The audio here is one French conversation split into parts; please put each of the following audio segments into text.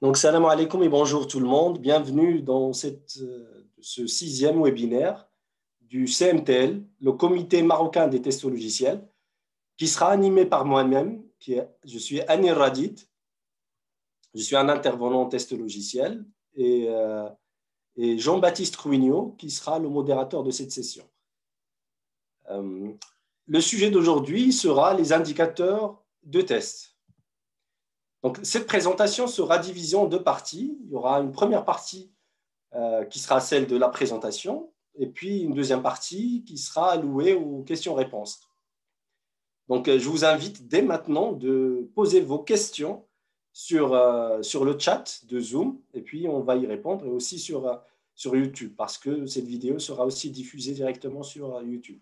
Donc, salam alaikum et bonjour tout le monde. Bienvenue dans ce sixième webinaire du CMTL, le Comité marocain des tests logiciels, qui sera animé par moi-même. Je suis Anir Radid. Je suis un intervenant en test logiciel et Jean-Baptiste Crouignot, qui sera le modérateur de cette session. Le sujet d'aujourd'hui sera les indicateurs de test. Donc, cette présentation sera divisée en deux parties. Il y aura une première partie qui sera celle de la présentation et puis une deuxième partie qui sera allouée aux questions-réponses. Donc, je vous invite dès maintenant de poser vos questions sur le chat de Zoom et puis on va y répondre et aussi sur YouTube parce que cette vidéo sera aussi diffusée directement sur YouTube.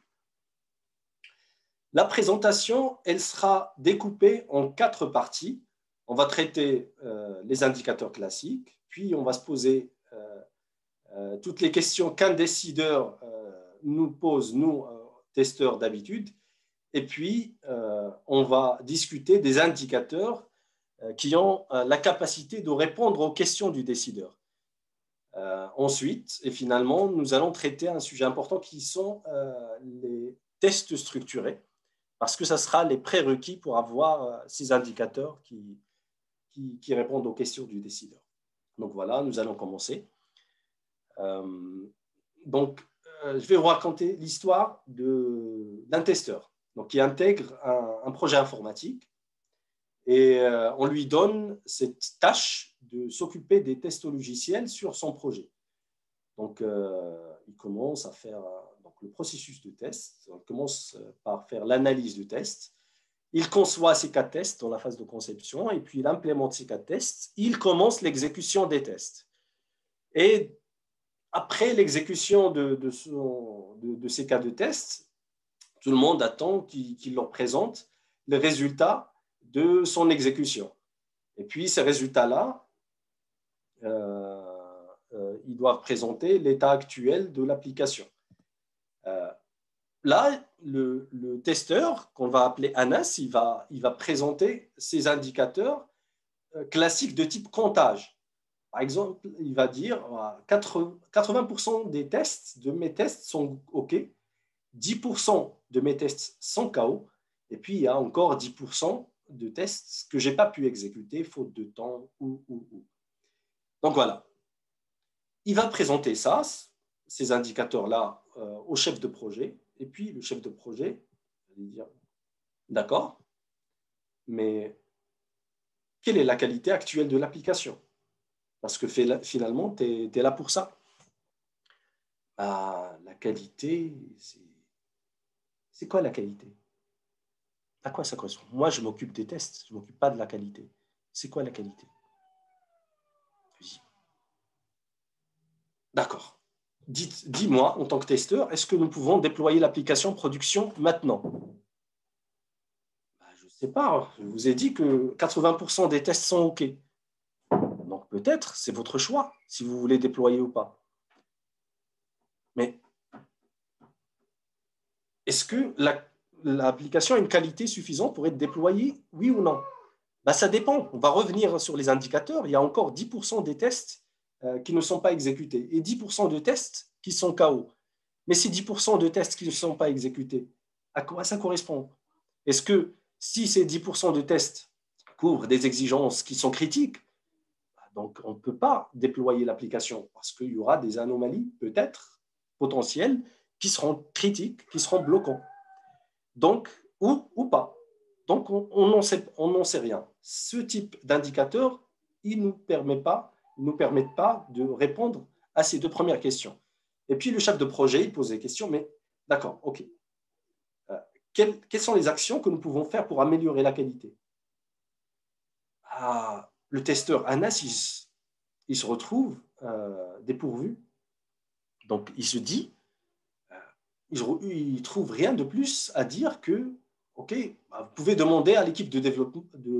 La présentation, elle sera découpée en 4 parties. On va traiter les indicateurs classiques, puis on va se poser toutes les questions qu'un décideur nous pose, nous, testeurs d'habitude, et puis on va discuter des indicateurs qui ont la capacité de répondre aux questions du décideur. Ensuite, et finalement, nous allons traiter un sujet important qui sont les tests structurés, parce que ça sera les prérequis pour avoir ces indicateurs qui répondent aux questions du décideur. Donc voilà, nous allons commencer. Je vais vous raconter l'histoire d'un testeur qui intègre un projet informatique et on lui donne cette tâche de s'occuper des tests logiciels sur son projet. Donc, il commence à faire le processus de test. On commence par faire l'analyse de test. Il conçoit ces 4 tests dans la phase de conception et puis il implémente ces 4 tests. Il commence l'exécution des tests. Et après l'exécution de ces cas de tests, tout le monde attend qu'il leur présente les résultats de son exécution. Et puis ces résultats-là, ils doivent présenter l'état actuel de l'application. Là, le testeur, qu'on va appeler Anas, il va présenter ces indicateurs classiques de type comptage. Par exemple, il va dire 80% des tests, de mes tests sont OK, 10% de mes tests sont KO, et puis il y a encore 10% de tests que je n'ai pas pu exécuter, faute de temps ou. Donc voilà. Il va présenter ça, ces indicateurs-là, au chef de projet. Et puis, le chef de projet va lui dire « D'accord, mais quelle est la qualité actuelle de l'application? Parce que finalement, tu es là pour ça. » La qualité, c'est quoi la qualité? À quoi ça correspond? Moi, je m'occupe des tests, je ne m'occupe pas de la qualité. C'est quoi la qualité? D'accord. Dis-moi, en tant que testeur, est-ce que nous pouvons déployer l'application production maintenant? Je ne sais pas. Je vous ai dit que 80% des tests sont OK. Donc peut-être, c'est votre choix, si vous voulez déployer ou pas. Mais est-ce que l'application a une qualité suffisante pour être déployée, oui ou non? Ça dépend. On va revenir sur les indicateurs. Il y a encore 10% des tests qui ne sont pas exécutés et 10% de tests qui sont KO. Mais ces 10% de tests qui ne sont pas exécutés, à quoi ça correspond? Est-ce que si ces 10% de tests couvrent des exigences qui sont critiques, donc on ne peut pas déployer l'application parce qu'il y aura des anomalies peut-être potentielles qui seront critiques, qui seront bloquantes. Donc, ou pas. Donc, on n'en sait rien. Ce type d'indicateur, il ne nous permettent pas de répondre à ces 2 premières questions. Et puis, le chef de projet, il pose des questions, mais d'accord, OK. Quelles sont les actions que nous pouvons faire pour améliorer la qualité? Le testeur Anas, il se retrouve dépourvu. Donc, il se dit, il ne trouve rien de plus à dire que, OK, vous pouvez demander à l'équipe de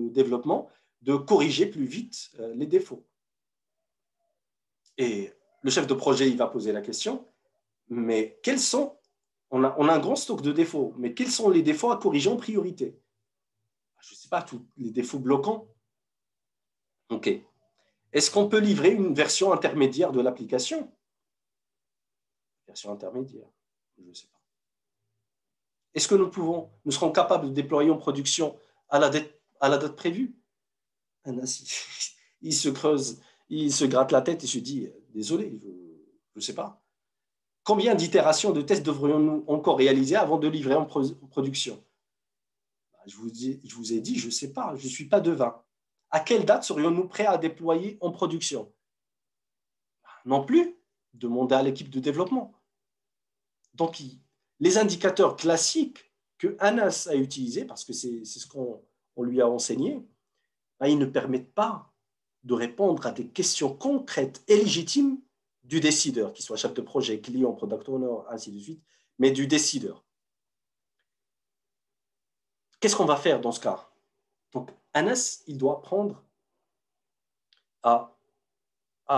développement de corriger plus vite les défauts. Et le chef de projet, il va poser la question, mais quels sont, on a un grand stock de défauts, mais quels sont les défauts à corriger en priorité? Je ne sais pas, tous les défauts bloquants. OK. Est-ce qu'on peut livrer une version intermédiaire de l'application? Version intermédiaire, je ne sais pas. Est-ce que nous serons capables de déployer en production à la date prévue? Il se creuse, il se gratte la tête et se dit, désolé, je ne sais pas. Combien d'itérations de tests devrions-nous encore réaliser avant de livrer en production? Je vous ai dit, je ne sais pas, je ne suis pas devin. À quelle date serions-nous prêts à déployer en production? Non plus, demandez à l'équipe de développement. Donc, les indicateurs classiques que Anas a utilisés, parce que c'est ce qu'on lui a enseigné, ils ne permettent pas de répondre à des questions concrètes et légitimes du décideur, qu'il soit chef de projet, client, product owner, ainsi de suite, mais du décideur. Qu'est-ce qu'on va faire dans ce cas? Donc, Anas, il doit apprendre à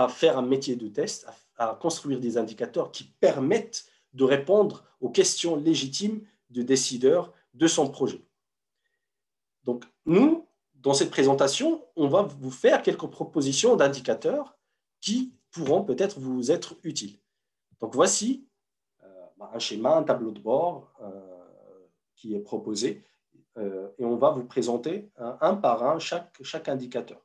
faire un métier de test, à construire des indicateurs qui permettent de répondre aux questions légitimes du décideur de son projet. Donc, nous, dans cette présentation, on va vous faire quelques propositions d'indicateurs qui pourront peut-être vous être utiles. Donc, voici un schéma, un tableau de bord qui est proposé et on va vous présenter un par un chaque indicateur.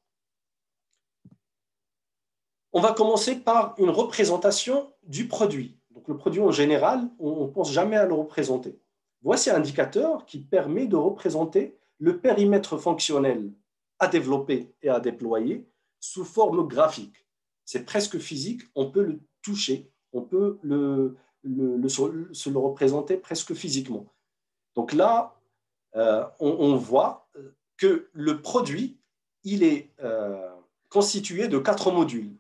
On va commencer par une représentation du produit. Donc, le produit en général, on ne pense jamais à le représenter. Voici un indicateur qui permet de représenter le périmètre fonctionnel à développer et à déployer sous forme graphique. C'est presque physique, on peut le toucher, on peut se le représenter presque physiquement. Donc là, on voit que le produit, il est constitué de 4 modules.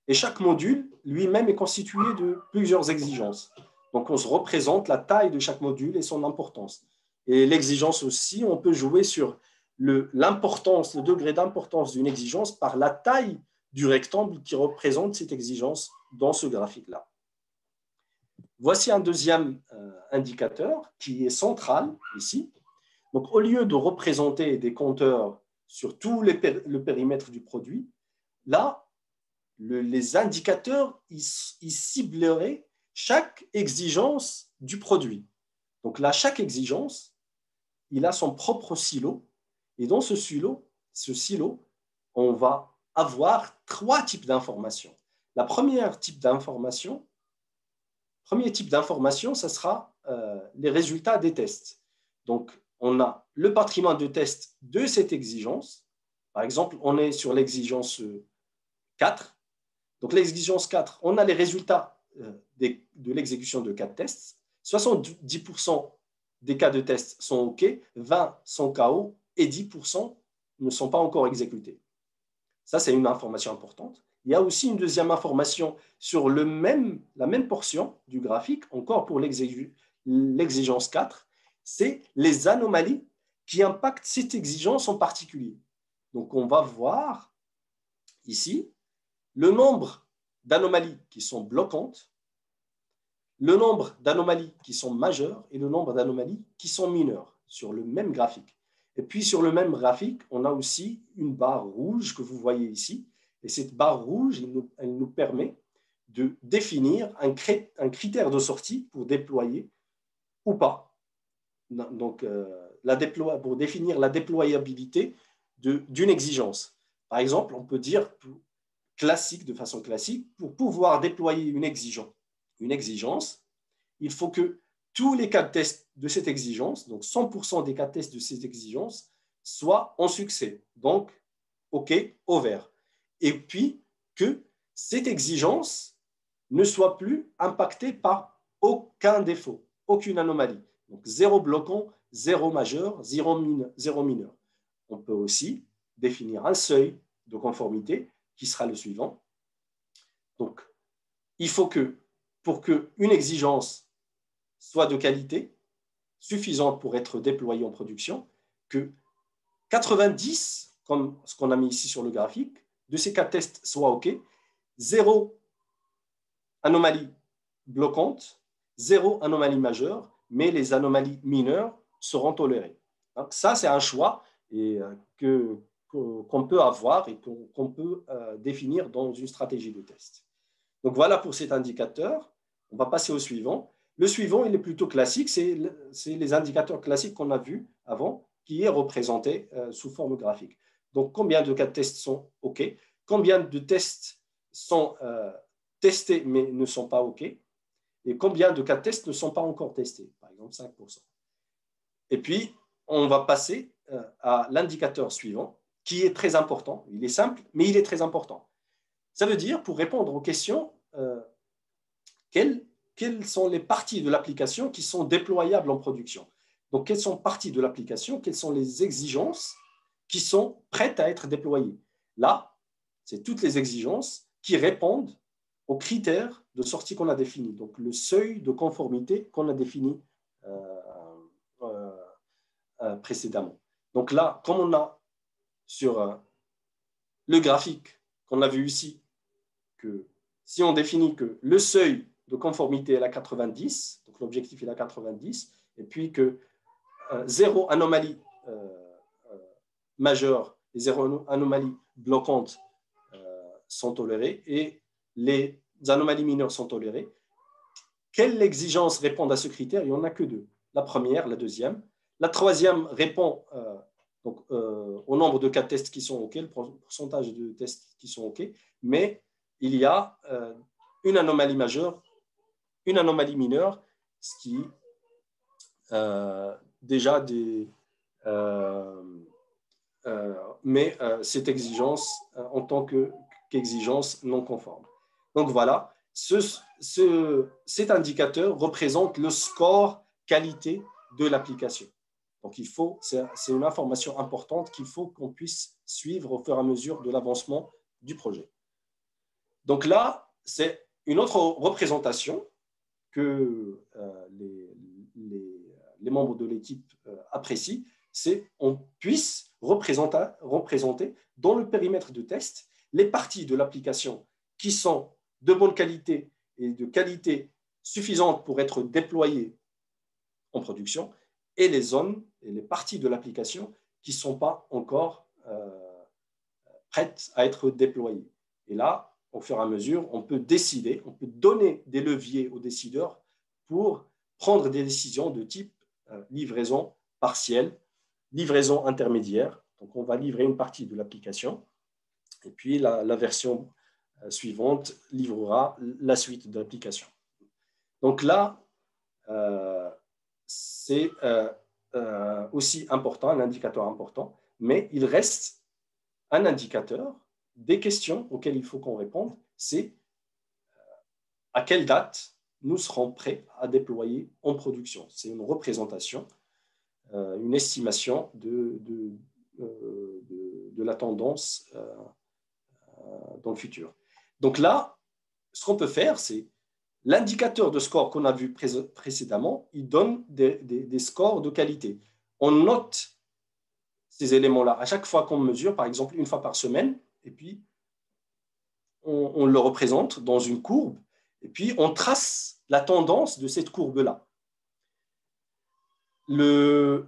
Et chaque module lui-même est constitué de plusieurs exigences. Donc, on se représente la taille de chaque module et son importance. Et l'exigence aussi, on peut jouer sur l'importance, le degré d'importance d'une exigence par la taille du rectangle qui représente cette exigence dans ce graphique-là. Voici un deuxième indicateur qui est central ici. Donc, au lieu de représenter des compteurs sur tout le périmètre du produit, là, les indicateurs, ils cibleraient chaque exigence du produit. Donc là, chaque exigence, il a son propre silo. Et dans ce silo, on va avoir 3 types d'informations. Le premier type d'information, ce sera les résultats des tests. Donc, on a le patrimoine de test de cette exigence. Par exemple, on est sur l'exigence 4. Donc, l'exigence 4, on a les résultats de l'exécution de 4 tests. 70% des cas de tests sont OK, 20 sont KO et 10% ne sont pas encore exécutés. Ça, c'est une information importante. Il y a aussi une deuxième information sur la même portion du graphique, encore pour l'exigence 4, c'est les anomalies qui impactent cette exigence en particulier. Donc, on va voir ici le nombre d'anomalies qui sont bloquantes, le nombre d'anomalies qui sont majeures et le nombre d'anomalies qui sont mineures sur le même graphique. Et puis sur le même graphique, on a aussi une barre rouge que vous voyez ici. Et cette barre rouge, elle nous permet de définir un critère de sortie pour déployer ou pas. Donc, pour définir la déployabilité d'une exigence. Par exemple, on peut dire de façon classique, pour pouvoir déployer une exigence, il faut que tous les cas de test de cette exigence, donc 100% des cas de test de cette exigence, soient en succès, donc OK, au vert. Et puis que cette exigence ne soit plus impactée par aucun défaut, aucune anomalie. Donc 0 bloquant, 0 majeur, 0 mineur. On peut aussi définir un seuil de conformité qui sera le suivant. Donc, il faut que, pour qu'une exigence soit de qualité, suffisante pour être déployée en production, que 90, comme ce qu'on a mis ici sur le graphique, de ces cas de tests soient OK, 0 anomalie bloquante, 0 anomalie majeure, mais les anomalies mineures seront tolérées. Donc, ça, c'est un choix et qu'on peut avoir et qu'on peut définir dans une stratégie de test. Donc voilà pour cet indicateur. On va passer au suivant. Le suivant, il est plutôt classique, c'est les indicateurs classiques qu'on a vus avant, qui est représenté sous forme graphique. Donc combien de cas de test sont OK, combien de tests sont testés mais ne sont pas OK, et combien de cas de test ne sont pas encore testés, par exemple 5%. Et puis, on va passer à l'indicateur suivant, qui est très important. Il est simple, mais il est très important. Ça veut dire, pour répondre aux questions, quelles sont les parties de l'application qui sont déployables en production. Donc, quelles sont parties de l'application, quelles sont les exigences qui sont prêtes à être déployées. Là, c'est toutes les exigences qui répondent aux critères de sortie qu'on a définis, donc le seuil de conformité qu'on a défini précédemment. Donc là, comme on a sur le graphique qu'on a vu ici, que si on définit que le seuil de conformité est à 90, donc l'objectif est à 90, et puis que zéro anomalie majeure et zéro anomalie bloquante sont tolérées et les anomalies mineures sont tolérées, quelles exigences répondent à ce critère? Il n'y en a que deux. La première, la deuxième. La troisième répond au nombre de cas de tests qui sont OK, le pourcentage de tests qui sont OK, mais il y a une anomalie majeure, une anomalie mineure, ce qui déjà met cette exigence en tant qu'exigence non conforme. Donc voilà, cet indicateur représente le score qualité de l'application. Donc c'est une information importante qu'il faut qu'on puisse suivre au fur et à mesure de l'avancement du projet. Donc là, c'est une autre représentation que les membres de l'équipe apprécient, c'est qu'on puisse représenter dans le périmètre de test les parties de l'application qui sont de bonne qualité et de qualité suffisante pour être déployées en production, et les zones et les parties de l'application qui ne sont pas encore prêtes à être déployées. Et là, au fur et à mesure, on peut décider, on peut donner des leviers aux décideurs pour prendre des décisions de type livraison partielle, livraison intermédiaire. Donc, on va livrer une partie de l'application et puis la version suivante livrera la suite de l'application. Donc là, c'est aussi important, un indicateur important, mais il reste un indicateur des questions auxquelles il faut qu'on réponde, c'est à quelle date nous serons prêts à déployer en production. C'est une représentation, une estimation de la tendance dans le futur. Donc là, ce qu'on peut faire, c'est l'indicateur de score qu'on a vu précédemment, il donne des scores de qualité. On note ces éléments-là à chaque fois qu'on mesure, par exemple une fois par semaine, et puis on le représente dans une courbe, et puis on trace la tendance de cette courbe-là. Le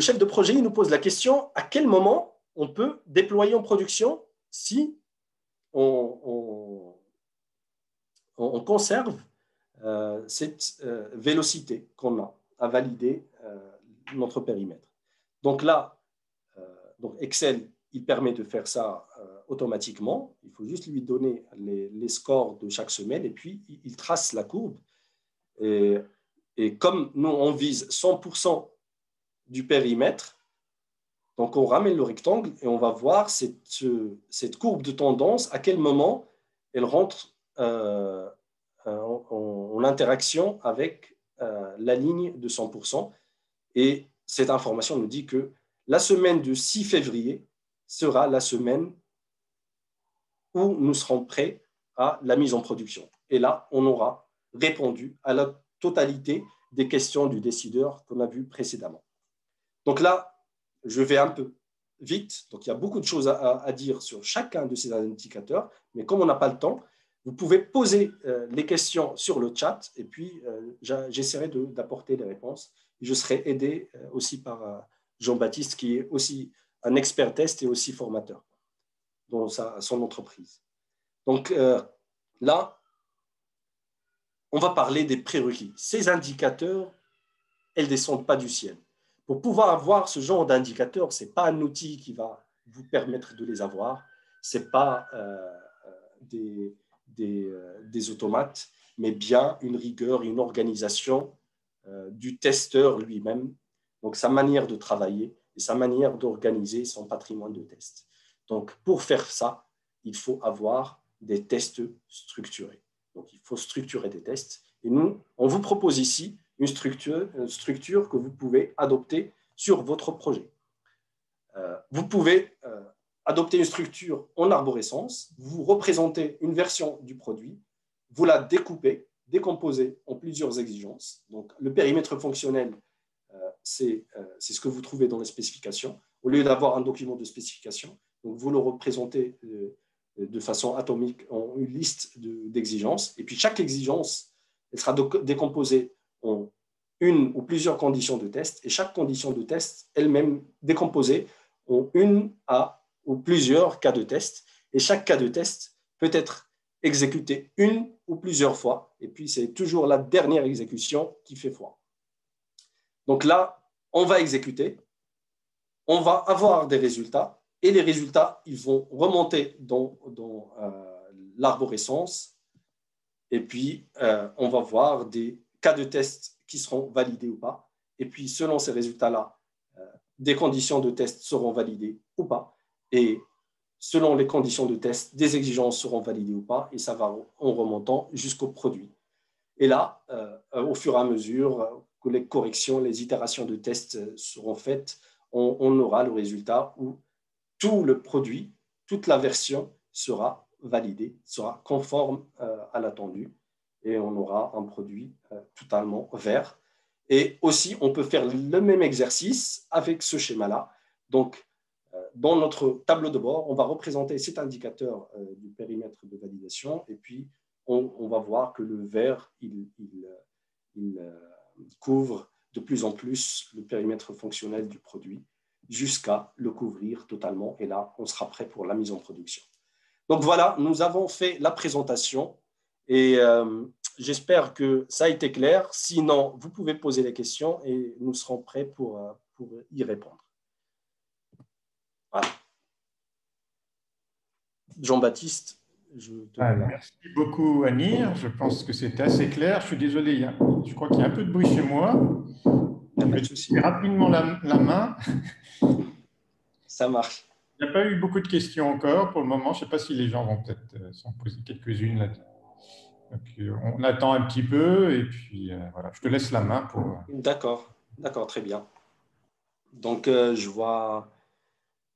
chef de projet il nous pose la question à quel moment on peut déployer en production si on conserve cette vélocité qu'on a à valider notre périmètre. Donc là, donc Excel, il permet de faire ça automatiquement. Il faut juste lui donner les scores de chaque semaine et puis il trace la courbe. Et comme nous, on vise 100% du périmètre, donc on ramène le rectangle et on va voir cette courbe de tendance, à quel moment elle rentre en interaction avec la ligne de 100%. Et cette information nous dit que la semaine du 6 février sera la semaine où nous serons prêts à la mise en production. Et là, on aura répondu à la totalité des questions du décideur qu'on a vu précédemment. Donc là, je vais un peu vite. Donc il y a beaucoup de choses à dire sur chacun de ces indicateurs, mais comme on n'a pas le temps, vous pouvez poser les questions sur le chat et puis j'essaierai d'apporter les réponses. Je serai aidé aussi par Jean-Baptiste qui est aussi un expert test et aussi formateur dans son entreprise. Donc là, on va parler des prérequis. Ces indicateurs, elles ne descendent pas du ciel. Pour pouvoir avoir ce genre d'indicateurs, ce n'est pas un outil qui va vous permettre de les avoir, ce n'est pas des automates, mais bien une rigueur, une organisation du testeur lui-même, donc sa manière de travailler et sa manière d'organiser son patrimoine de tests. Donc, pour faire ça, il faut avoir des tests structurés. Donc, il faut structurer des tests. Et nous, on vous propose ici une structure que vous pouvez adopter sur votre projet. Vous pouvez adopter une structure en arborescence, vous représentez une version du produit, vous la découpez, décomposez en plusieurs exigences. Donc, le périmètre fonctionnel, c'est ce que vous trouvez dans les spécifications. Au lieu d'avoir un document de spécification, donc vous le représentez de façon atomique en une liste d'exigences. Et puis, chaque exigence, elle sera décomposée en une ou plusieurs conditions de test. Et chaque condition de test, elle-même décomposée en une ou plusieurs cas de test. Et chaque cas de test peut être exécuté une ou plusieurs fois. Et puis, c'est toujours la dernière exécution qui fait foi. Donc là, on va exécuter, on va avoir des résultats, et les résultats, ils vont remonter dans l'arborescence, et puis on va voir des cas de test qui seront validés ou pas, et puis selon ces résultats-là, des conditions de test seront validées ou pas, et selon les conditions de test, des exigences seront validées ou pas, et ça va en remontant jusqu'au produit. Et là, au fur et à mesure que les corrections, les itérations de tests seront faites, on aura le résultat où tout le produit, toute la version sera validée, sera conforme à l'attendu, et on aura un produit totalement vert. Et aussi, on peut faire le même exercice avec ce schéma-là. Donc, dans notre tableau de bord, on va représenter cet indicateur du périmètre de validation, et puis on va voir que le vert, il couvre de plus en plus le périmètre fonctionnel du produit jusqu'à le couvrir totalement. Et là, on sera prêt pour la mise en production. Donc voilà, nous avons fait la présentation et j'espère que ça a été clair. Sinon, vous pouvez poser des questions et nous serons prêts pour y répondre. Voilà. Jean-Baptiste, merci beaucoup, Anir. Je pense que c'était assez clair. Je suis désolé, je crois qu'il y a un peu de bruit chez moi. Je vais laisser rapidement la main. Ça marche. Il n'y a pas eu beaucoup de questions encore pour le moment. Je ne sais pas si les gens vont peut-être s'en poser quelques-unes là. Donc, on attend un petit peu et puis voilà, je te laisse la main pour… D'accord, très bien. Donc, je vois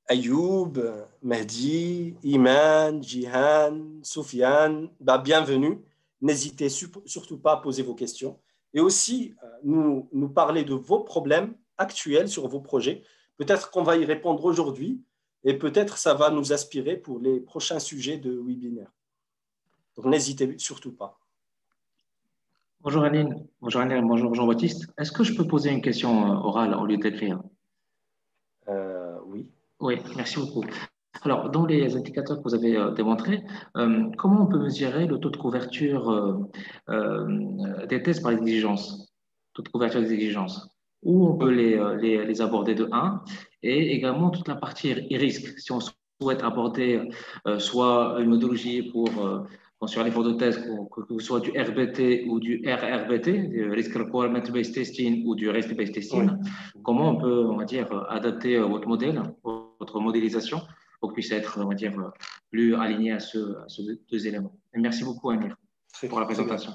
Ayoub, Mehdi, Iman, Jihan, Soufiane, bienvenue. N'hésitez surtout pas à poser vos questions et aussi nous parler de vos problèmes actuels sur vos projets. Peut-être qu'on va y répondre aujourd'hui et peut-être ça va nous inspirer pour les prochains sujets de webinaire. Donc, n'hésitez surtout pas. Bonjour Aline, bonjour Jean-Baptiste. Est-ce que je peux poser une question orale au lieu d'écrire? Oui. Oui, merci beaucoup. Alors, dans les indicateurs que vous avez démontrés, comment on peut mesurer le taux de couverture des tests par exigence? Taux de couverture des exigences. Où on peut les aborder de 1 et également toute la partie risque. Si on souhaite aborder soit une méthodologie pour sur l'effort de test, que ce soit du RBT ou du RRBT, du Risk Requirement Based Testing ou du Risk Based Testing, comment on peut, on va dire, adapter votre modèle, votre modélisation pour qu'il puisse être, on va dire, plus aligné à ces deux éléments. Et merci beaucoup, Amir, pour la présentation.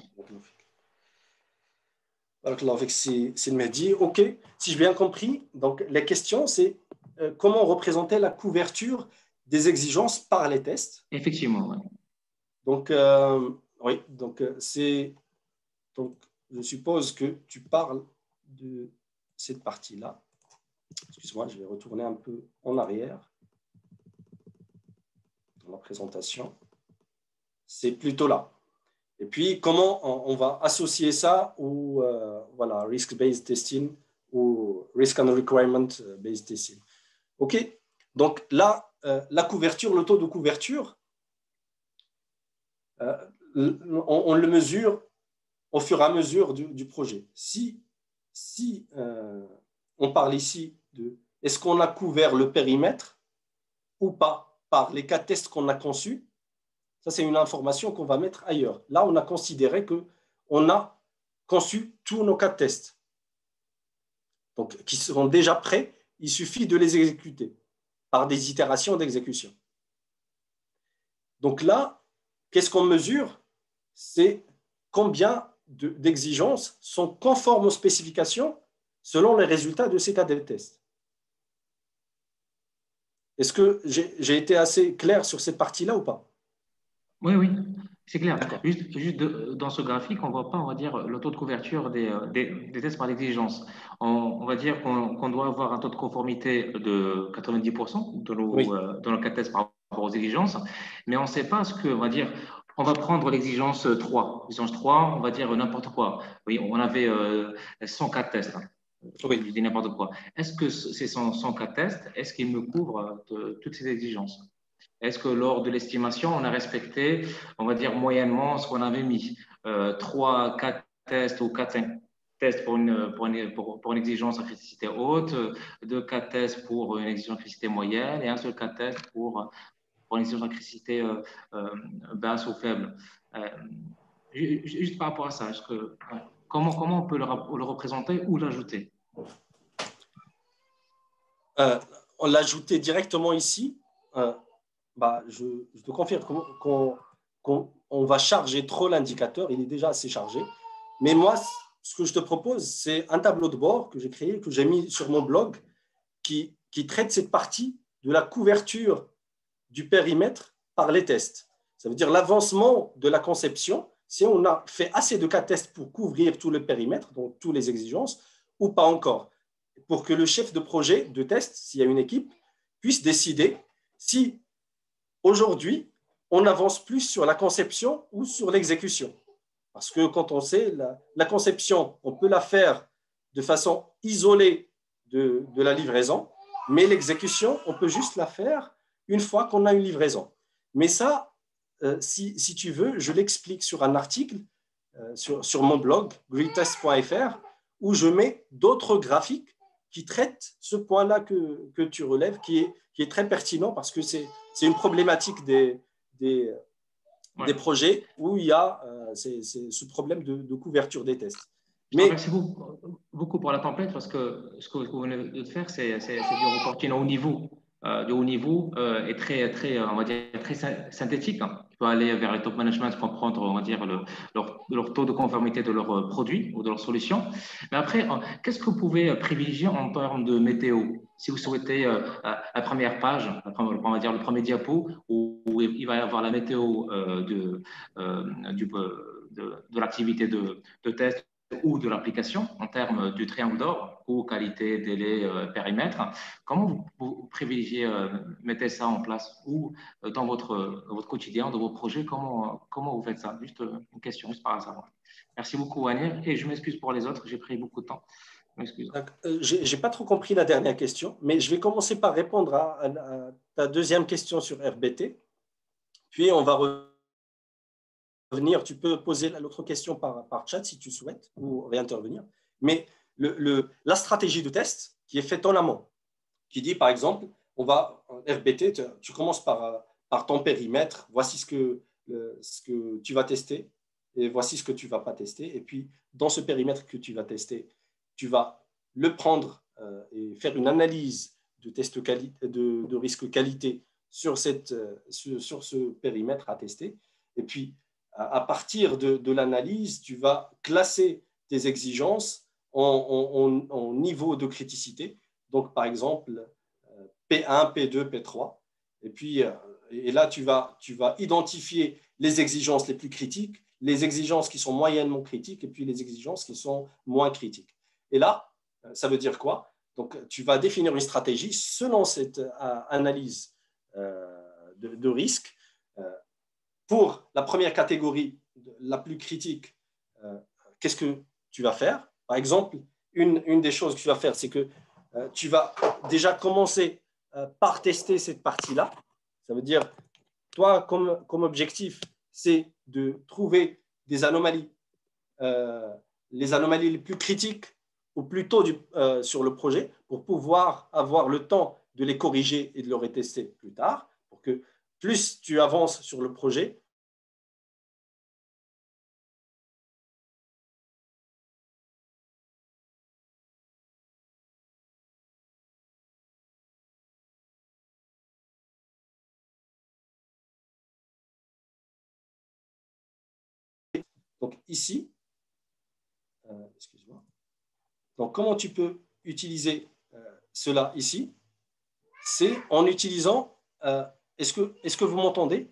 Alors, c'est le Mehdi. OK, si j'ai bien compris, donc la question, c'est comment représenter la couverture des exigences par les tests. Effectivement, oui. Donc, oui, donc je suppose que tu parles de cette partie-là. Excuse-moi, je vais retourner un peu en arrière dans la présentation. C'est plutôt là. Et puis, comment on va associer ça au voilà, risk-based testing ou risk and requirement-based testing. OK. Donc là, la couverture, le taux de couverture, on le mesure au fur et à mesure du projet. Si on parle ici de est-ce qu'on a couvert le périmètre ou pas par les cas tests qu'on a conçus, ça c'est une information qu'on va mettre ailleurs. Là, on a considéré qu'on a conçu tous nos cas tests, donc qui seront déjà prêts, il suffit de les exécuter par des itérations d'exécution. Donc là, qu'est-ce qu'on mesure? C'est combien d'exigences sont conformes aux spécifications selon les résultats de ces cas de test. Est-ce que j'ai été assez clair sur cette partie-là ou pas? Oui, oui, c'est clair. Juste dans ce graphique, on ne voit pas, on va dire, le taux de couverture des tests par l'exigence. On va dire qu'on doit avoir un taux de conformité de 90% Oui. dans nos cas de tests par rapport aux exigences, mais on ne sait pas ce que, on va dire, on va prendre l'exigence 3. L'exigence 3, on va dire n'importe quoi. Oui, on avait 100 cas de tests. Oui. Je dis n'importe quoi. Est-ce que ces 100 cas de tests, est-ce qu'ils me couvrent toutes ces exigences? Est-ce que lors de l'estimation, on a respecté, on va dire moyennement, ce qu'on avait mis 3, 4 tests ou 4, 5 tests pour une exigence en criticité haute, 2 4 tests pour une exigence en criticité moyenne et un seul 4 tests pour une exigence en criticité basse ou faible. Juste par rapport à ça, comment on peut le représenter ou l'ajouter? On l'a ajouté directement ici. Je te confirme qu'on va charger trop l'indicateur, il est déjà assez chargé. Mais moi, ce que je te propose, c'est un tableau de bord que j'ai créé, que j'ai mis sur mon blog, qui traite cette partie de la couverture du périmètre par les tests. Ça veut dire l'avancement de la conception, si on a fait assez de cas tests pour couvrir tout le périmètre, donc toutes les exigences, ou pas encore, pour que le chef de projet de test, s'il y a une équipe, puisse décider si aujourd'hui, on avance plus sur la conception ou sur l'exécution. Parce que quand on sait, la conception, on peut la faire de façon isolée de la livraison, mais l'exécution, on peut juste la faire une fois qu'on a une livraison. Mais ça, si tu veux, je l'explique sur un article sur mon blog, greatest.fr, où je mets d'autres graphiques qui traitent ce point-là que tu relèves, qui est très pertinent parce que c'est une problématique des projets où il y a ce problème de couverture des tests. Mais merci beaucoup pour la template parce que ce que vous venez de faire, c'est du reporting au haut niveau. De haut niveau et très, on va dire, très synthétique. Tu peux aller vers les top management, comprendre, on va dire, leur taux de conformité de leurs produits ou de leurs solutions. Mais après, qu'est-ce que vous pouvez privilégier en termes de météo? Si vous souhaitez la première page, on va dire le premier diapo, où il va y avoir la météo de l'activité de test ou de l'application en termes du triangle d'or, coût, qualité, délai, périmètre. Comment vous privilégiez, mettez ça en place ou dans votre quotidien, dans vos projets, comment vous faites ça? Juste une question, juste par hasard. Merci beaucoup, Anir. Et je m'excuse pour les autres, j'ai pris beaucoup de temps. Je n'ai pas trop compris la dernière question, mais je vais commencer par répondre à ta deuxième question sur RBT. Puis, on va revenir. Tu peux poser l'autre question par chat si tu souhaites ou réintervenir. Mais la stratégie de test qui est faite en amont, qui dit, par exemple, on va RBT, tu commences par ton périmètre, voici ce que tu vas tester et voici ce que tu ne vas pas tester. Et puis, dans ce périmètre que tu vas tester, tu vas le prendre et faire une analyse de test de risque qualité sur ce périmètre à tester. Et puis, à partir de l'analyse, tu vas classer tes exigences en niveau de criticité. Donc, par exemple, P1, P2, P3. Et puis, et là, tu vas identifier les exigences les plus critiques, les exigences qui sont moyennement critiques et puis les exigences qui sont moins critiques. Et là, ça veut dire quoi? Donc, tu vas définir une stratégie selon cette analyse de risque. Pour la première catégorie, la plus critique, qu'est-ce que tu vas faire? Par exemple, une des choses que tu vas faire, c'est que tu vas déjà commencer par tester cette partie-là. Ça veut dire, toi, comme objectif, c'est de trouver des anomalies, les anomalies les plus critiques au plus tôt sur le projet pour pouvoir avoir le temps de les corriger et de les retester plus tard, pour que plus tu avances sur le projet, donc ici, excuse-moi. Donc comment tu peux utiliser cela ici? C'est en utilisant, est-ce que vous m'entendez?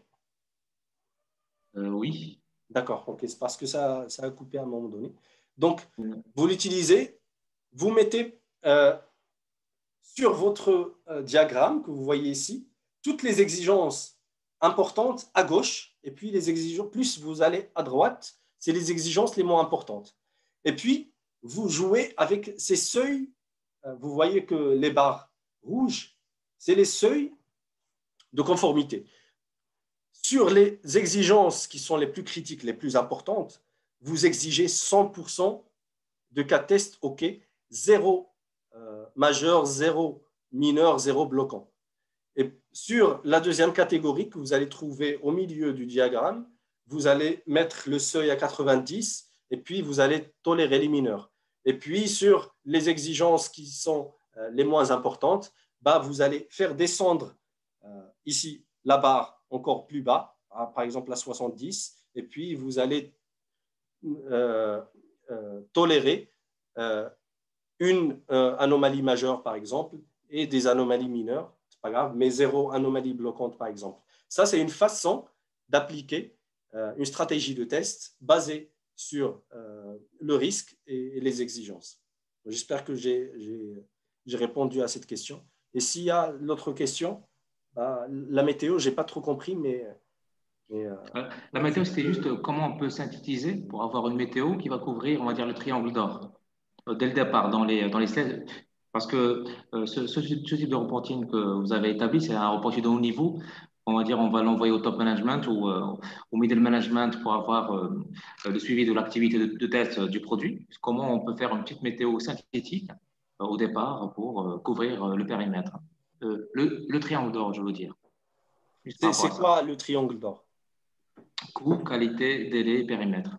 Oui. D'accord, ok, c'est parce que ça a coupé à un moment donné. Donc, vous l'utilisez, vous mettez sur votre diagramme que vous voyez ici, toutes les exigences importantes à gauche, et puis les exigences, plus vous allez à droite, c'est les exigences les moins importantes. Et puis, vous jouez avec ces seuils, vous voyez que les barres rouges, c'est les seuils de conformité. Sur les exigences qui sont les plus critiques, les plus importantes, vous exigez 100% de cas tests OK, zéro majeur, zéro mineur, zéro bloquant. Et sur la deuxième catégorie que vous allez trouver au milieu du diagramme, vous allez mettre le seuil à 90 et puis vous allez tolérer les mineurs. Et puis sur les exigences qui sont les moins importantes, bah, vous allez faire descendre ici la barre encore plus bas, par exemple à 70, et puis vous allez tolérer une anomalie majeure, par exemple, et des anomalies mineures, c'est pas grave, mais zéro anomalie bloquante, par exemple. Ça, c'est une façon d'appliquer une stratégie de test basée sur le risque et les exigences. J'espère que j'ai répondu à cette question. Et s'il y a l'autre question, la météo, je n'ai pas trop compris, mais La météo, c'était juste comment on peut synthétiser pour avoir une météo qui va couvrir, on va dire, le triangle d'or dès le départ dans les slides. Parce que ce type de reporting que vous avez établi, c'est un reporting de haut niveau. On va dire, on va l'envoyer au top management ou au middle management pour avoir le suivi de l'activité de test du produit. Comment on peut faire une petite météo synthétique au départ pour couvrir le périmètre. Le triangle d'or, je veux dire. Juste par rapport c'est à ça. quoi le triangle d'or? Coût, qualité, délai, périmètre.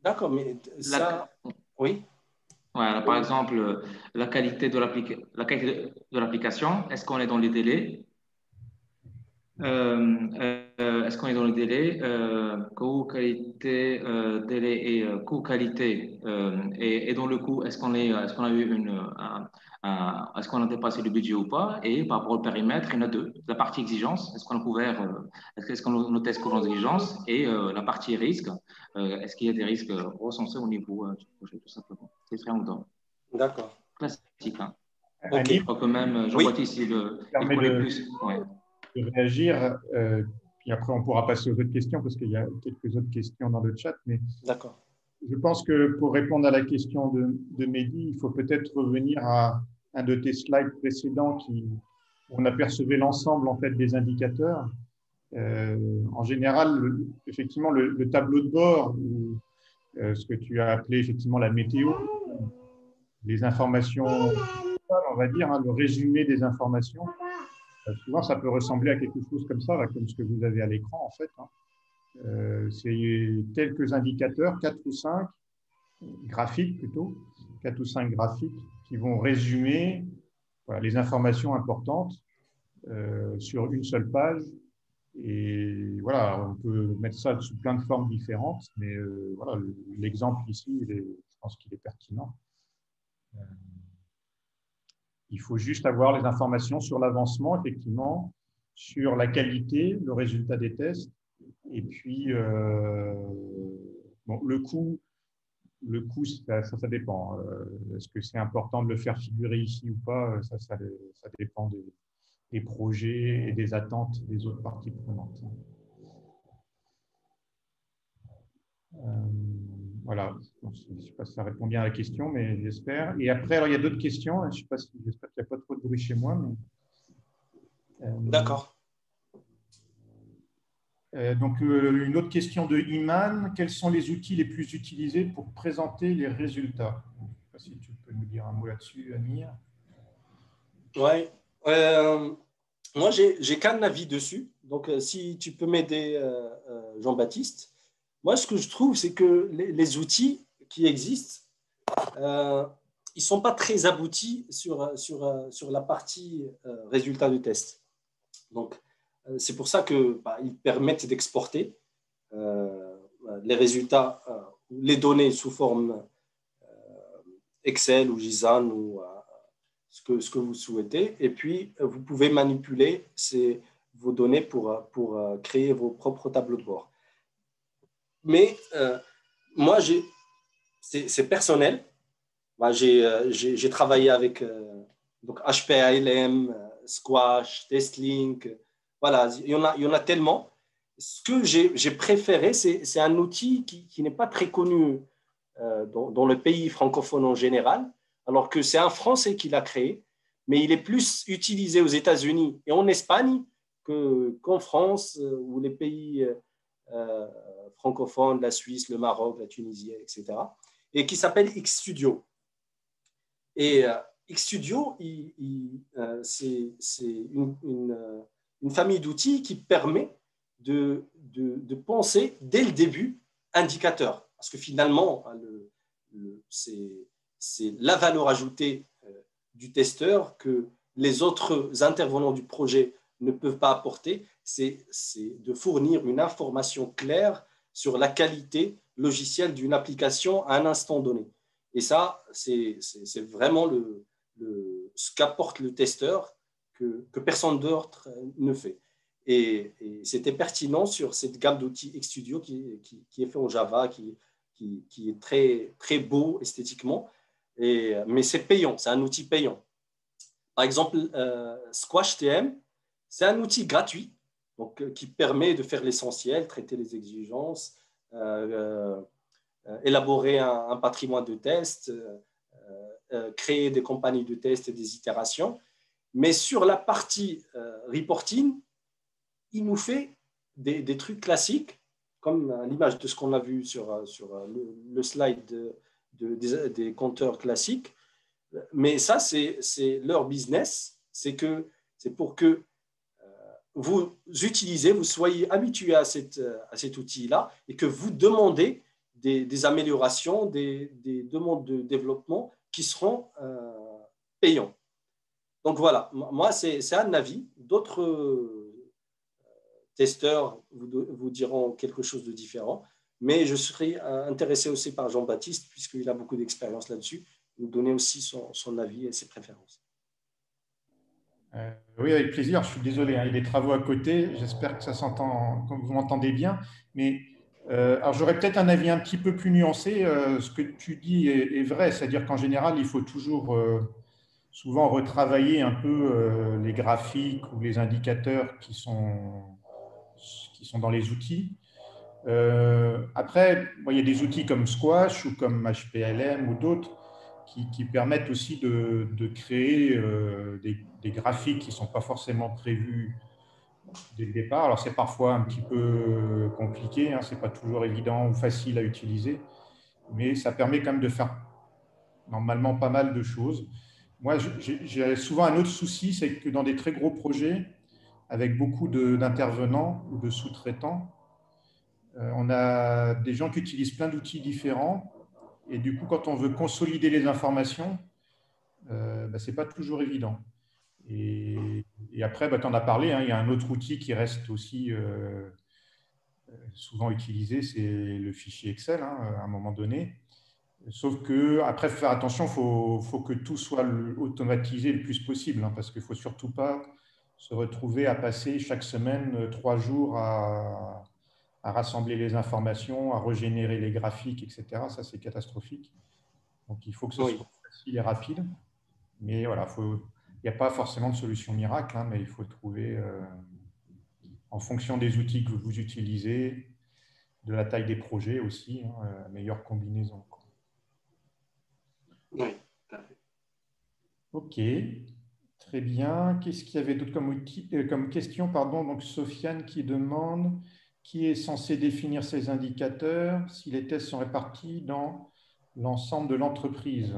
D'accord, mais La, ça, oui. voilà, par exemple, la qualité de l'application, est-ce qu'on est dans les délais? Est-ce qu'on est dans les délais? Coût, qualité, délai et coût, qualité. Et dans le coût, est-ce qu'on a eu est-ce qu'on a dépassé le budget ou pas? Et par rapport au périmètre, il y en a deux. La partie exigence, est-ce qu'on a couvert, est-ce qu'on nos tests couvrent les exigences? Et la partie risque, est-ce qu'il y a des risques recensés au niveau du projet, tout simplement? C'est très longtemps. D'accord. Classique, hein. Ok. Je crois que même Oui. Jean-Baptiste, il Permet connaît plus. Ouais. de réagir. Puis après, on pourra passer aux autres questions parce qu'il y a quelques autres questions dans le chat. Mais D'accord. je pense que pour répondre à la question de Mehdi, il faut peut-être revenir à un de tes slides précédents où on apercevait l'ensemble en fait des indicateurs. En général, effectivement, le tableau de bord, ou ce que tu as appelé effectivement la météo, les informations, on va dire, hein, le résumé des informations. Souvent, ça peut ressembler à quelque chose comme ça, là, comme ce que vous avez à l'écran, en fait. Hein. C'est quelques indicateurs, 4 ou 5 graphiques plutôt, 4 ou 5 graphiques qui vont résumer voilà, les informations importantes sur une seule page. Et voilà, on peut mettre ça sous plein de formes différentes, mais voilà, l'exemple ici, je pense qu'il est pertinent. Il faut juste avoir les informations sur l'avancement, effectivement, sur la qualité, le résultat des tests, et puis bon, le coût, ça dépend. Est-ce que c'est important de le faire figurer ici ou pas? Ça dépend des projets et des attentes des autres parties prenantes. Voilà. Je ne sais pas si ça répond bien à la question, mais j'espère. Et après, alors, il y a d'autres questions. Je sais pas si, j'espère qu'il n'y a pas trop de bruit chez moi. Mais, D'accord. donc, une autre question de Iman. Quels sont les outils les plus utilisés pour présenter les résultats? Je ne sais pas si tu peux nous dire un mot là-dessus, Amir. Ouais. Moi, j'ai qu'un avis dessus. Donc, si tu peux m'aider, Jean-Baptiste. Moi, ce que je trouve, c'est que les outils qui existent, ils ne sont pas très aboutis sur la partie résultat de test. Donc, c'est pour ça qu'ils permettent d'exporter les résultats, les données sous forme Excel ou JSON ou ce que vous souhaitez. Et puis, vous pouvez manipuler vos données pour créer vos propres tableaux de bord. Mais moi, c'est personnel. Moi, j'ai travaillé avec donc HPALM, Squash, TestLink. Voilà, il y en a tellement. Ce que j'ai préféré, c'est un outil qui n'est pas très connu dans le pays francophone en général, alors que c'est un Français qui l'a créé, mais il est plus utilisé aux États-Unis et en Espagne qu'en France ou les pays francophones, la Suisse, le Maroc, la Tunisie, etc. Et qui s'appelle Xstudio. Et Xstudio, c'est une famille d'outils qui permet de penser dès le début indicateur. Parce que finalement, c'est la valeur ajoutée du testeur que les autres intervenants du projet ne peuvent pas apporter, c'est de fournir une information claire sur la qualité logicielle d'une application à un instant donné. Et ça, c'est vraiment ce qu'apporte le testeur que personne d'autre ne fait. Et c'était pertinent sur cette gamme d'outils Xstudio qui est fait en Java, qui est très, très beau esthétiquement, mais c'est payant, c'est un outil payant. Par exemple, Squash TM, c'est un outil gratuit donc, qui permet de faire l'essentiel, traiter les exigences, élaborer un patrimoine de tests, créer des compagnies de tests et des itérations. Mais sur la partie reporting, il nous fait des trucs classiques, comme à l'image de ce qu'on a vu sur le slide des compteurs classiques. Mais ça, c'est leur business. C'est pour que vous utilisez, vous soyez habitué à cet outil-là et que vous demandez des améliorations, des demandes de développement qui seront payants. Donc voilà, moi, c'est un avis. D'autres testeurs vous diront quelque chose de différent, mais je serais intéressé aussi par Jean-Baptiste, puisqu'il a beaucoup d'expérience là-dessus, nous donner aussi son avis et ses préférences. Oui, avec plaisir. Je suis désolé, hein, il y a des travaux à côté. J'espère que ça s'entend, que vous m'entendez bien. Mais alors j'aurais peut-être un avis un petit peu plus nuancé. Ce que tu dis est vrai, c'est-à-dire qu'en général, il faut toujours souvent retravailler un peu les graphiques ou les indicateurs qui sont dans les outils. Après, il y a des outils comme Squash ou comme HPLM ou d'autres qui permettent aussi de créer des graphiques qui ne sont pas forcément prévus dès le départ. Alors, c'est parfois un petit peu compliqué, hein, ce n'est pas toujours évident ou facile à utiliser, mais ça permet quand même de faire normalement pas mal de choses. Moi, j'ai souvent un autre souci, c'est que dans des très gros projets, avec beaucoup d'intervenants ou de sous-traitants, on a des gens qui utilisent plein d'outils différents. Et du coup, quand on veut consolider les informations, ce n'est pas toujours évident. Et après, tu en as parlé, hein, il y a un autre outil qui reste aussi souvent utilisé, c'est le fichier Excel, hein, à un moment donné. Sauf que, après, il faut faire attention, il faut que tout soit automatisé le plus possible, hein, parce qu'il ne faut surtout pas se retrouver à passer chaque semaine 3 jours à rassembler les informations, à régénérer les graphiques, etc. Ça, c'est catastrophique. Donc, il faut que ce soit facile et rapide. Mais voilà, il n'y a pas forcément de solution miracle, hein, mais il faut trouver, en fonction des outils que vous utilisez, de la taille des projets aussi, hein, la meilleure combinaison. Oui, tout à fait. OK, très bien. Qu'est-ce qu'il y avait d'autre comme question? Pardon, donc Sofiane qui demande qui est censé définir ces indicateurs si les tests sont répartis dans l'ensemble de l'entreprise.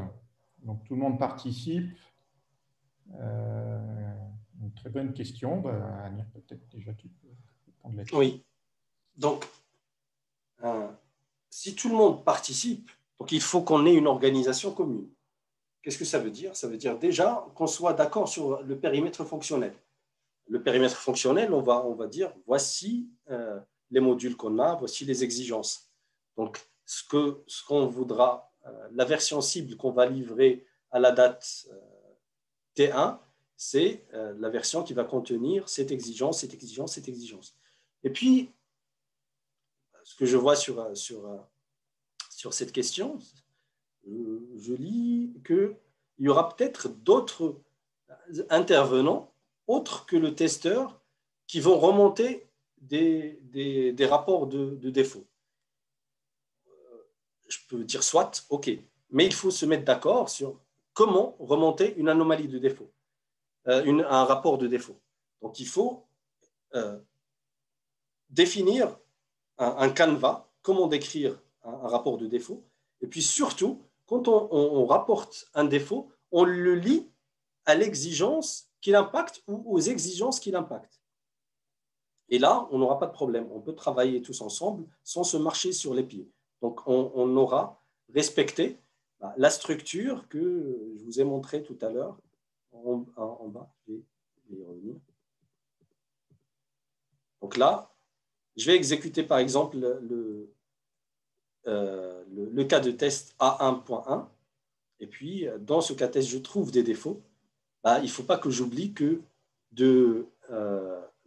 Donc tout le monde participe. Une très bonne question. Anir, peut-être déjà tu peux répondre là-dessus. Oui, donc si tout le monde participe, donc il faut qu'on ait une organisation commune. Qu'est-ce que ça veut dire? Ça veut dire déjà qu'on soit d'accord sur le périmètre fonctionnel. Le périmètre fonctionnel, on va dire, voici les modules qu'on a, voici les exigences. Donc, ce qu'on voudra, la version cible qu'on va livrer à la date T1, c'est la version qui va contenir cette exigence, cette exigence, cette exigence. Et puis, ce que je vois sur cette question, je lis qu'il y aura peut-être d'autres intervenants, autres que le testeur, qui vont remonter des rapports de défaut. Je peux dire soit, OK, mais il faut se mettre d'accord sur comment remonter une anomalie de défaut, un rapport de défaut. Donc, il faut définir un canevas, comment décrire un rapport de défaut, et puis surtout, quand on rapporte un défaut, on le lie à l'exigence qu'il impacte ou aux exigences qu'il impacte. Et là, on n'aura pas de problème. On peut travailler tous ensemble sans se marcher sur les pieds. Donc, on aura respecté la structure que je vous ai montrée tout à l'heure en bas. Je vais y revenir. Donc là, je vais exécuter par exemple le cas de test A1.1. Et puis, dans ce cas de test, je trouve des défauts. Il ne faut pas que j'oublie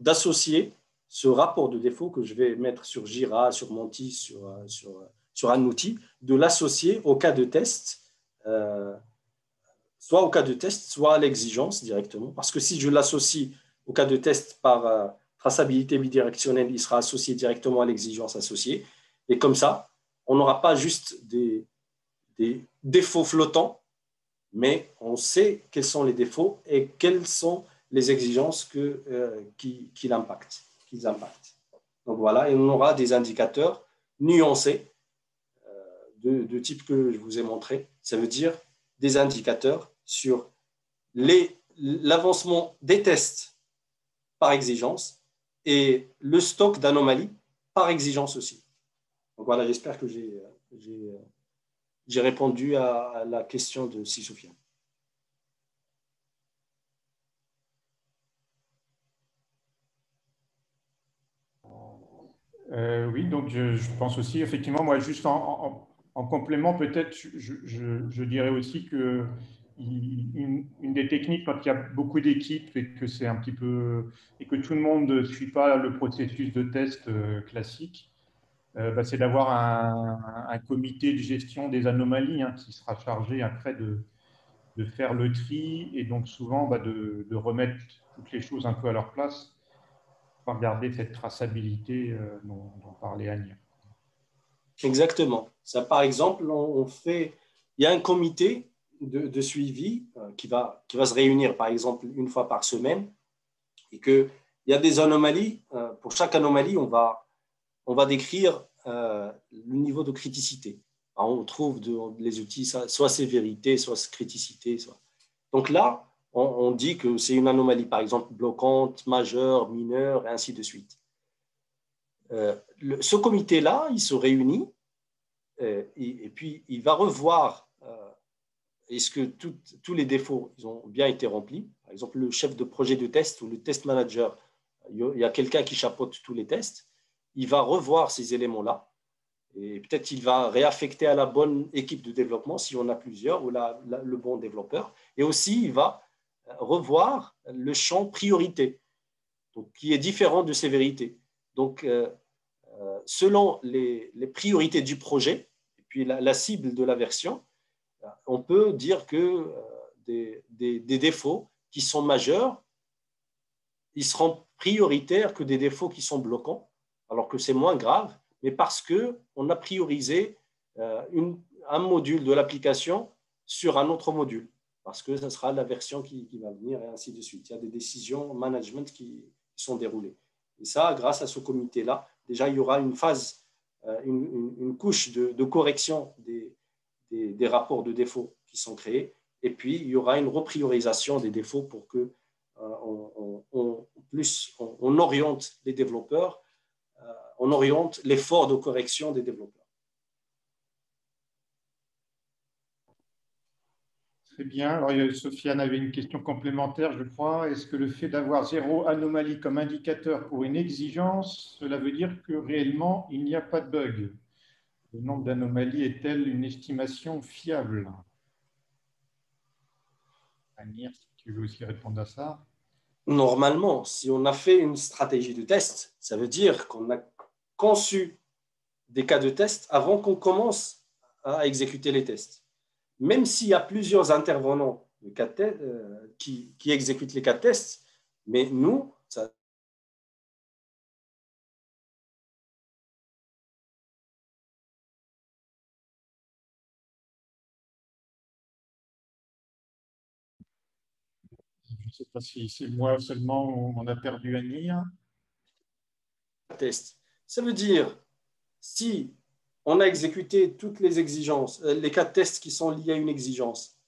d'associer ce rapport de défaut que je vais mettre sur Jira, sur Monty, sur un outil, de l'associer au cas de test, soit au cas de test, soit à l'exigence directement. Parce que si je l'associe au cas de test par traçabilité bidirectionnelle, il sera associé directement à l'exigence associée. Et comme ça, on n'aura pas juste des défauts flottants, mais on sait quels sont les défauts et quelles sont les exigences qu'ils impactent. Donc voilà, et on aura des indicateurs nuancés de type que je vous ai montré. Ça veut dire des indicateurs sur l'avancement des tests par exigence et le stock d'anomalies par exigence aussi. Donc voilà, j'espère que j'ai répondu à la question de Sofiane. Oui, donc je pense aussi, effectivement, moi, juste en complément, peut-être, je dirais aussi que une des techniques, quand il y a beaucoup d'équipes et que c'est un petit peu, et que tout le monde ne suit pas le processus de test classique, c'est d'avoir un comité de gestion des anomalies qui sera chargé après de faire le tri et donc souvent de remettre toutes les choses un peu à leur place pour garder cette traçabilité dont parlait Annie. Exactement. Ça, par exemple, il y a un comité de suivi qui va se réunir, par exemple, une fois par semaine, et qu'il y a des anomalies. Pour chaque anomalie, on va décrire le niveau de criticité. Alors, on trouve les outils, soit sévérité, soit criticité. Donc là, on dit que c'est une anomalie, par exemple, bloquante, majeure, mineure, et ainsi de suite. Ce comité-là, il se réunit et puis il va revoir est-ce que tous les défauts ils ont bien été remplis. Par exemple, le chef de projet de test ou le test manager, il y a quelqu'un qui chapeaute tous les tests. Il va revoir ces éléments-là et peut-être il va réaffecter à la bonne équipe de développement si on a plusieurs ou le bon développeur. Et aussi, il va revoir le champ priorité, donc, qui est différent de sévérité. Donc, selon les priorités du projet et puis la cible de la version, on peut dire que des défauts qui sont majeurs, ils seront prioritaires que des défauts qui sont bloquants, alors que c'est moins grave, mais parce qu'on a priorisé un module de l'application sur un autre module, parce que ce sera la version qui va venir et ainsi de suite. Il y a des décisions management qui sont déroulées. Et ça, grâce à ce comité-là, déjà, il y aura une phase, une couche de correction des rapports de défauts qui sont créés. Et puis, il y aura une repriorisation des défauts pour que on oriente les développeurs, on oriente l'effort de correction des développeurs. Très bien. Alors, Sofiane avait une question complémentaire, je crois. Est-ce que le fait d'avoir 0 anomalie comme indicateur pour une exigence, cela veut dire que réellement, il n'y a pas de bug? Le nombre d'anomalies est-elle une estimation fiable? Amir, si tu veux aussi répondre à ça. Normalement, si on a fait une stratégie de test, ça veut dire qu'on a conçu des cas de test avant qu'on commence à exécuter les tests. Même s'il y a plusieurs intervenants de cas de test, qui exécutent les cas de test, mais nous, ça, Je ne sais pas si c'est moi seulement où on a perdu Amir. test. Ça veut dire, si on a exécuté toutes les exigences, les cas de test qui sont liés à une exigence,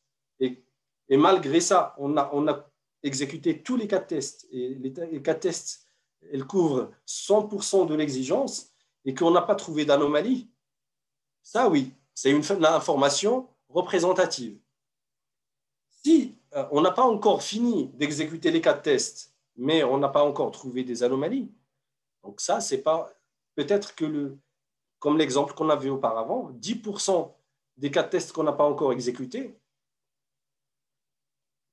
et malgré ça, on a exécuté tous les cas de test, et les cas de test, elles couvrent 100% de l'exigence, et qu'on n'a pas trouvé d'anomalie, ça oui, c'est une information représentative. Si on n'a pas encore fini d'exécuter les cas de test, mais on n'a pas encore trouvé des anomalies, donc ça, c'est pas, peut-être que comme l'exemple qu'on avait auparavant, 10% des cas de test qu'on n'a pas encore exécutés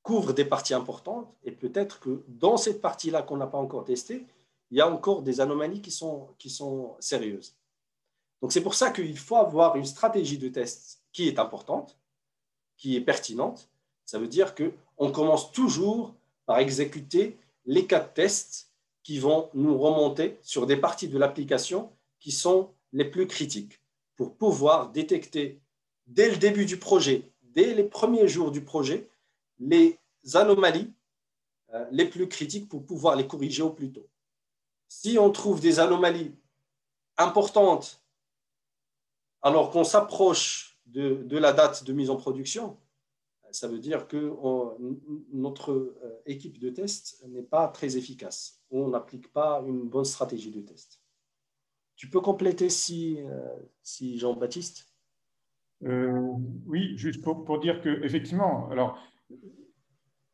couvrent des parties importantes, et peut-être que dans cette partie-là qu'on n'a pas encore testée, il y a encore des anomalies qui sont sérieuses. Donc c'est pour ça qu'il faut avoir une stratégie de test qui est importante, qui est pertinente. Ça veut dire qu'on commence toujours par exécuter les cas de test qui vont nous remonter sur des parties de l'application qui sont les plus critiques, pour pouvoir détecter dès le début du projet, dès les premiers jours du projet, les anomalies les plus critiques pour pouvoir les corriger au plus tôt. Si on trouve des anomalies importantes alors qu'on s'approche de la date de mise en production, ça veut dire que notre équipe de test n'est pas très efficace. On n'applique pas une bonne stratégie de test. Tu peux compléter si Jean-Baptiste? Oui, juste pour dire que effectivement, alors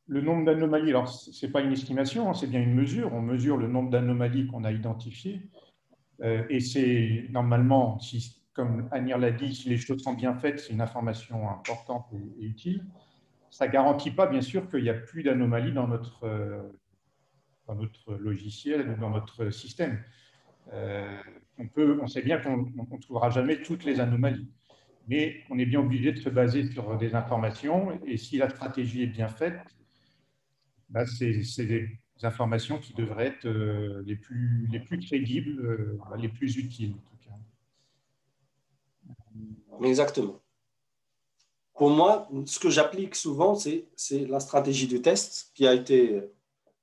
le nombre d'anomalies, alors c'est pas une estimation, c'est bien une mesure. On mesure le nombre d'anomalies qu'on a identifiées, et c'est normalement, si, comme Anir l'a dit, si les choses sont bien faites, c'est une information importante et utile. Ça ne garantit pas, bien sûr, qu'il n'y a plus d'anomalies dans notre logiciel, dans notre système. On sait bien qu'on ne trouvera jamais toutes les anomalies, mais on est bien obligé de se baser sur des informations, et si la stratégie est bien faite, bah, c'est des informations qui devraient être les plus crédibles, les plus utiles en tout cas. Exactement. Pour moi, ce que j'applique souvent, c'est la stratégie de test qui a été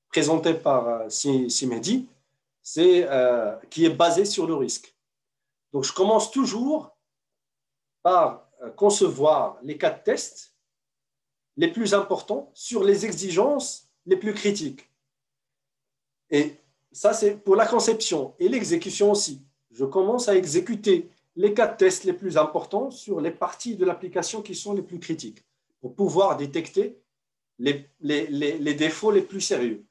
présentée par Simedi, qui est basée sur le risque. Donc, je commence toujours par concevoir les cas de test les plus importants sur les exigences les plus critiques. Et ça, c'est pour la conception et l'exécution aussi. Je commence à exécuter les cas de test les plus importants sur les parties de l'application qui sont les plus critiques pour pouvoir détecter les défauts les plus sérieux.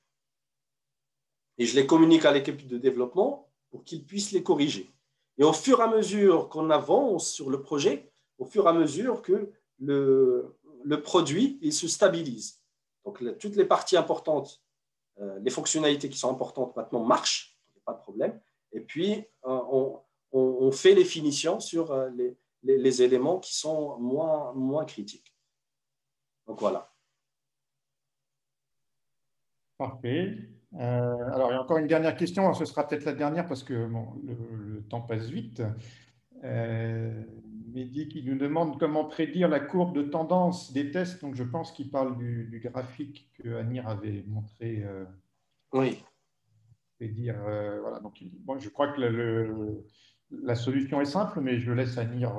Et je les communique à l'équipe de développement pour qu'ils puissent les corriger. Et au fur et à mesure qu'on avance sur le projet, au fur et à mesure que le produit il se stabilise. Donc, toutes les parties importantes, les fonctionnalités qui sont importantes maintenant marchent, il n'y a pas de problème. Et puis, on fait les finitions sur les éléments qui sont moins critiques. Donc, voilà. Parfait. Alors, il y a encore une dernière question. Ce sera peut-être la dernière parce que bon, le temps passe vite. Mehdi qui nous demande comment prédire la courbe de tendance des tests. Donc, je pense qu'il parle du graphique que Anir avait montré. Oui. Prédire, voilà. Donc, bon, je crois que la solution est simple, mais je laisse Anir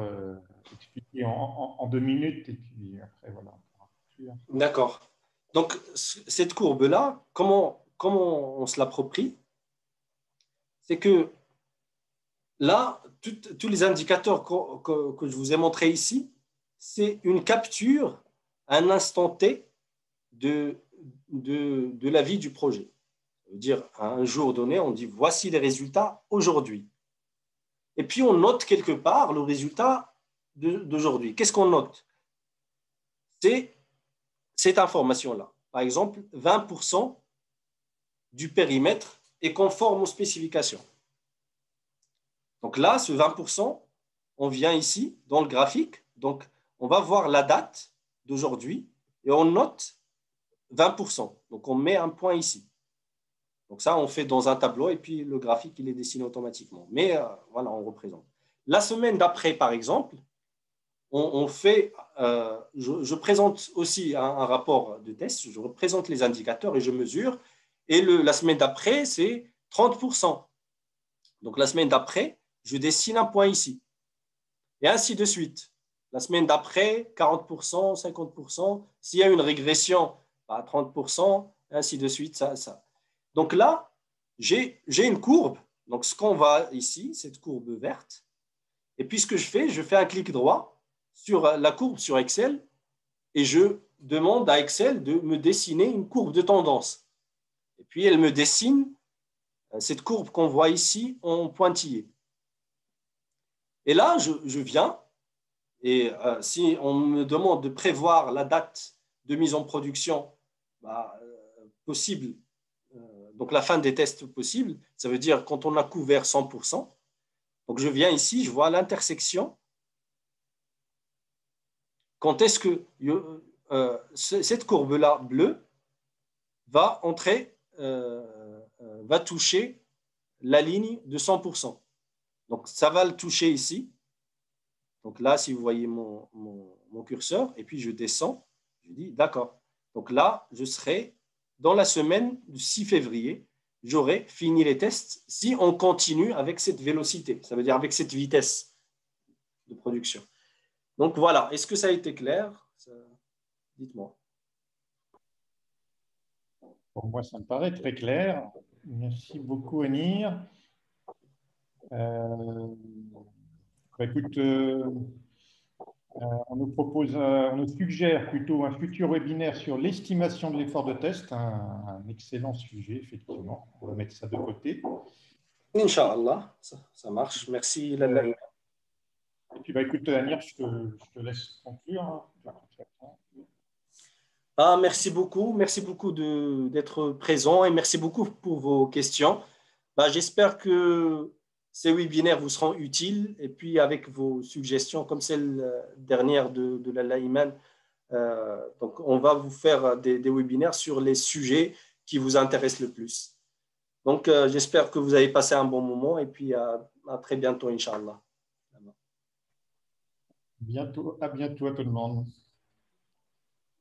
expliquer en 2 minutes et puis après, voilà. D'accord. Donc, cette courbe-là, comment on se l'approprie? C'est que là, tous les indicateurs que je vous ai montrés ici, c'est une capture à un instant T de la vie du projet. Ça veut dire, à un jour donné, on dit voici les résultats aujourd'hui. Et puis, on note quelque part le résultat d'aujourd'hui. Qu'est-ce qu'on note? C'est cette information-là. Par exemple, 20% du périmètre est conforme aux spécifications. Donc là, ce 20%, on vient ici dans le graphique. Donc, on va voir la date d'aujourd'hui et on note 20%. Donc, on met un point ici. Donc ça, on fait dans un tableau et puis le graphique, il est dessiné automatiquement. Mais voilà, on représente. La semaine d'après, par exemple, on fait, je présente aussi un rapport de test, je représente les indicateurs et je mesure. Et la semaine d'après, c'est 30%. Donc la semaine d'après, je dessine un point ici. Et ainsi de suite. La semaine d'après, 40%, 50%. S'il y a une régression, 30%, ainsi de suite, ça. Donc là, j'ai une courbe. Donc ce qu'on voit ici, cette courbe verte. Et puis ce que je fais un clic droit sur la courbe sur Excel et je demande à Excel de me dessiner une courbe de tendance. Et puis elle me dessine cette courbe qu'on voit ici en pointillé. Et là, je viens et si on me demande de prévoir la date de mise en production possible, donc la fin des tests possibles, ça veut dire quand on a couvert 100%. Donc je viens ici, je vois l'intersection. Quand est-ce que cette courbe-là bleue va entrer, va toucher la ligne de 100%. Donc ça va le toucher ici. Donc là, si vous voyez mon curseur, et puis je descends, je dis d'accord. Donc là, je serai dans la semaine du 6 février, j'aurai fini les tests si on continue avec cette vélocité, ça veut dire avec cette vitesse de production. Donc voilà, est-ce que ça a été clair? Dites-moi. Pour moi, ça me paraît très clair. Merci beaucoup, Anir. Écoute, on nous propose, on nous suggère plutôt un futur webinaire sur l'estimation de l'effort de test, un excellent sujet, effectivement. On va mettre ça de côté. Inch'Allah, ça marche. Merci, Lalla. Et puis, écoute, Anir, je te laisse conclure. Merci beaucoup d'être présent et merci beaucoup pour vos questions. J'espère que ces webinaires vous seront utiles et puis avec vos suggestions comme celle dernière de Lalla Iman, donc on va vous faire des webinaires sur les sujets qui vous intéressent le plus. Donc j'espère que vous avez passé un bon moment et puis à très bientôt, Inch'Allah. À bientôt à tout le monde.